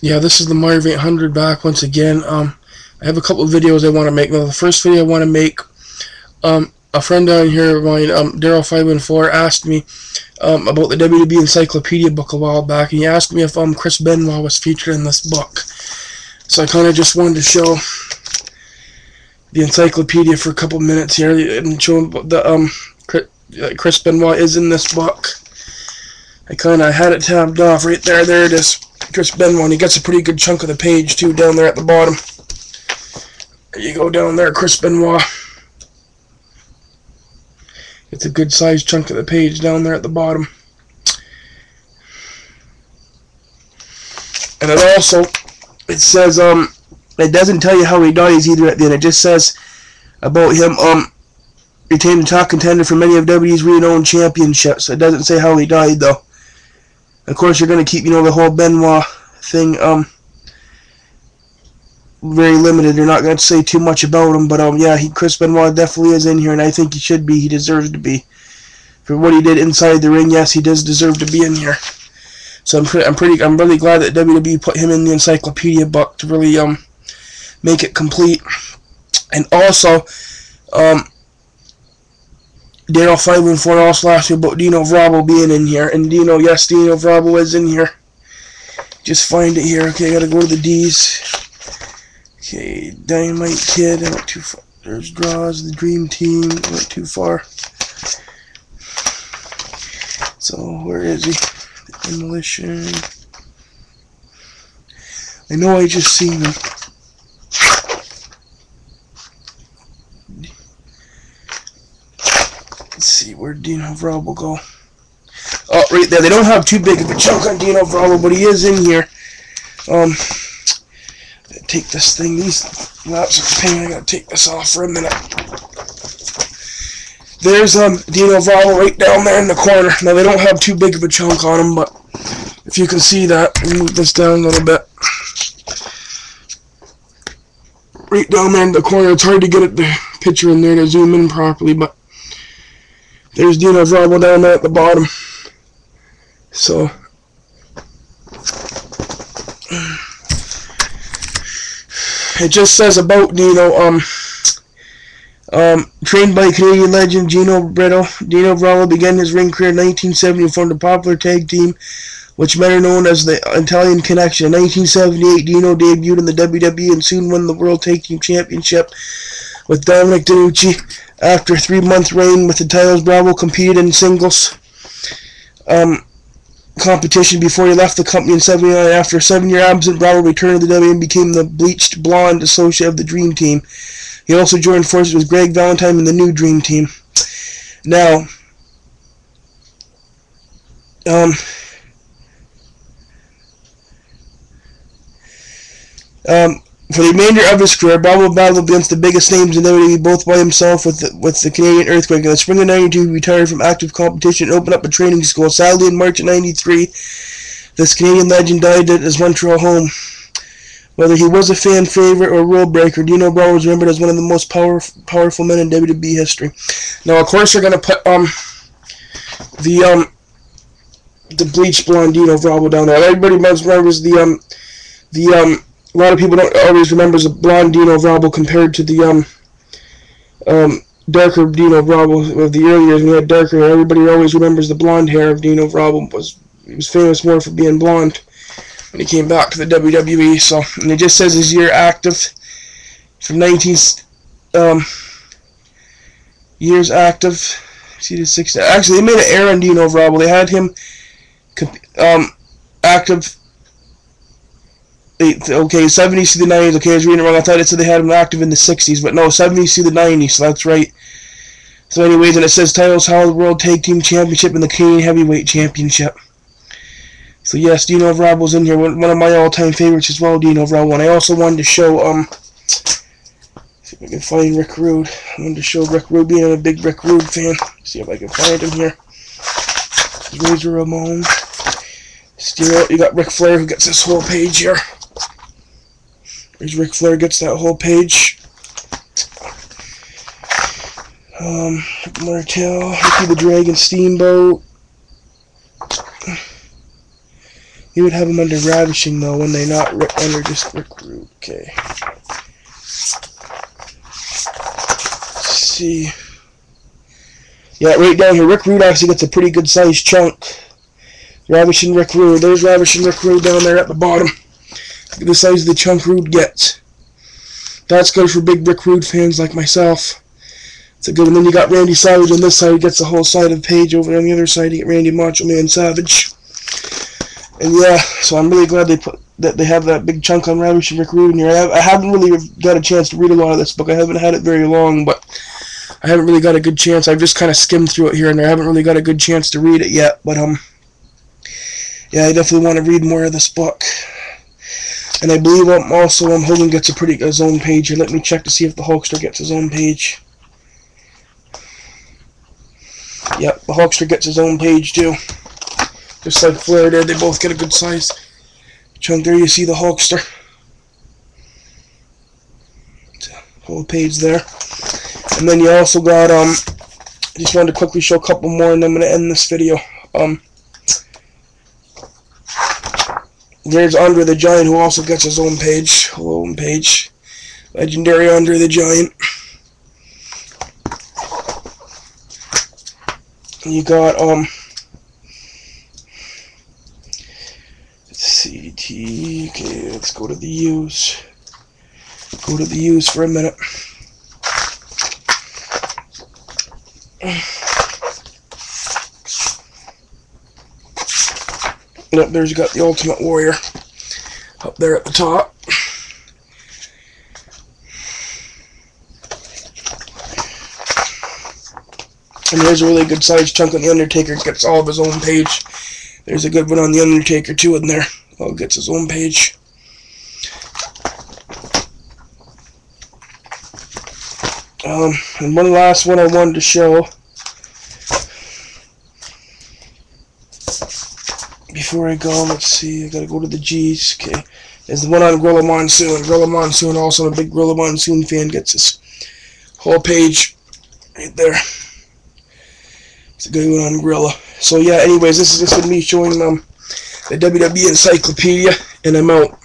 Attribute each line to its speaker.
Speaker 1: Yeah, this is the Marv 800 back once again. I have a couple of videos I want to make. Now, the first video I want to make, a friend down here of mine, Daryl514, asked me about the WWE Encyclopedia book a while back, and he asked me if Chris Benoit was featured in this book. So I kind of just wanted to show the encyclopedia for a couple minutes here and show him the Chris Benoit is in this book. I kind of had it tabbed off right there. There it is. Chris Benoit. He gets a pretty good chunk of the page too down there at the bottom. There you go, down there, Chris Benoit. It's a good sized chunk of the page down there at the bottom. And it also, it says, it doesn't tell you how he dies either at the end. It just says about him, retained the top contender for many of WWE's renowned championships. It doesn't say how he died, though. Of course, you're going to keep, the whole Benoit thing, very limited. They're not going to say too much about him, but, yeah, Chris Benoit definitely is in here, and I think he should be. He deserves to be. For what he did inside the ring, yes, he does deserve to be in here. So I'm really glad that WWE put him in the encyclopedia book to really, make it complete. And also, Daryl514 also asked me about Dino Bravo being in here, and yes, Dino Bravo is in here. Just find it here. Okay, I gotta go to the D's. Okay, Dynamite Kid, I went too far. There's Draws, the Dream Team, I went too far. So, where is he? Demolition. I know I just seen him. Let's see, where'd Dino Bravo go? Oh, right there. They don't have too big of a chunk on Dino Bravo, but he is in here. Take this thing. These laps are a pain. I gotta take this off for a minute. There's Dino Bravo right down there in the corner. Now they don't have too big of a chunk on him, but if you can see that, let me move this down a little bit. Right down there in the corner. It's hard to get the picture in there to zoom in properly, but there's Dino Bravo down there at the bottom. So it just says about Dino, trained by Canadian legend Dino Bravo began his ring career in 1970 and formed a popular tag team which men are known as the Italian Connection. In 1978, Dino debuted in the WWE and soon won the World Tag Team Championship with Dominic DeNucci. After a 3-month reign with the titles, Bravo competed in singles competition before he left the company in 1979. After a 7-year absence, Bravo returned to the WWE and became the bleached blonde associate of the Dream Team. He also joined forces with Greg Valentine in the new Dream Team. Now, for the remainder of his career, Bravo battled against the biggest names in WWE, both by himself with the Canadian Earthquake. In the spring of '92, he retired from active competition and opened up a training school. Sadly, in March of '93, this Canadian legend died at his Montreal home. Whether he was a fan favorite or a rule breaker, Dino Bravo was remembered as one of the most powerful men in WWE history. Now, of course, they're going to put the bleached blonde Dino Bravo down there. Everybody remembers a lot of people don't always remember the blonde Dino Bravo compared to the darker Dino Bravo of the early years when he had darker hair. Everybody always remembers the blonde hair of Dino Bravo. He was famous more for being blonde when he came back to the WWE. So, and it just says his year active from 19 years active. See the 6. Actually, they made an error on Dino Bravo. They had him active. Okay, 70s to the 90s. Okay, I was reading it wrong. I thought it said they had him active in the 60s, but no, 70s to the 90s, so that's right. So anyways, and it says titles held the World Tag Team Championship and the Canadian Heavyweight Championship. So yes, Dino Bravo's in here. One of my all-time favorites as well, Dino Bravo. And I also wanted to show, see if I can find Rick Rude. I wanted to show Rick Rude, being a big Rick Rude fan. See if I can find him here. Razor Ramon. Still, you got Ric Flair who gets this whole page here. There's Ric Flair gets that whole page. Martel, Ricky the Dragon Steamboat. You would have them under Ravishing, though, when they not under just Rick Rude. Okay. Let's see. Yeah, right down here, Rick Rude actually gets a pretty good sized chunk. Ravishing Rick Rude. There's Ravishing Rick Rude down there at the bottom. Look at the size of the chunk Rude gets. That's good for big Rick Rude fans like myself. It's a good one. Then you got Randy Savage on this side. He gets the whole side of the page. Over on the other side, you get Randy Macho Man Savage. And yeah, so I'm really glad they have that big chunk on Ravishing Rick Rude in here. I haven't really got a chance to read a lot of this book. I haven't had it very long, but I haven't really got a good chance. I've just kind of skimmed through it here and there. I haven't really got a good chance to read it yet, but yeah, I definitely want to read more of this book. And I believe also Hogan gets his own page here. Let me check to see if the Hulkster gets his own page. Yep, the Hulkster gets his own page too. Just like Flair did, they both get a good size chunk. There you see the Hulkster. Whole page there. And then you also got, I just wanted to quickly show a couple more and then I'm going to end this video. There's Andre the Giant, who also gets his own page. Legendary Andre the Giant. You got, let's see, okay, let's go to the U's. Go to the U's for a minute. Yep, there's you got the Ultimate Warrior up there at the top. And there's a really good sized chunk on the Undertaker. Gets all of his own page. There's a good one on the Undertaker too in there. All gets his own page. And one last one I wanted to show before I go. Let's see, I gotta go to the G's. Okay, there's the one on Gorilla Monsoon. Gorilla Monsoon, also a big Gorilla Monsoon fan, gets his whole page right there. It's a good one on Gorilla. So yeah, anyways, this is just me showing the WWE Encyclopedia, and I'm out.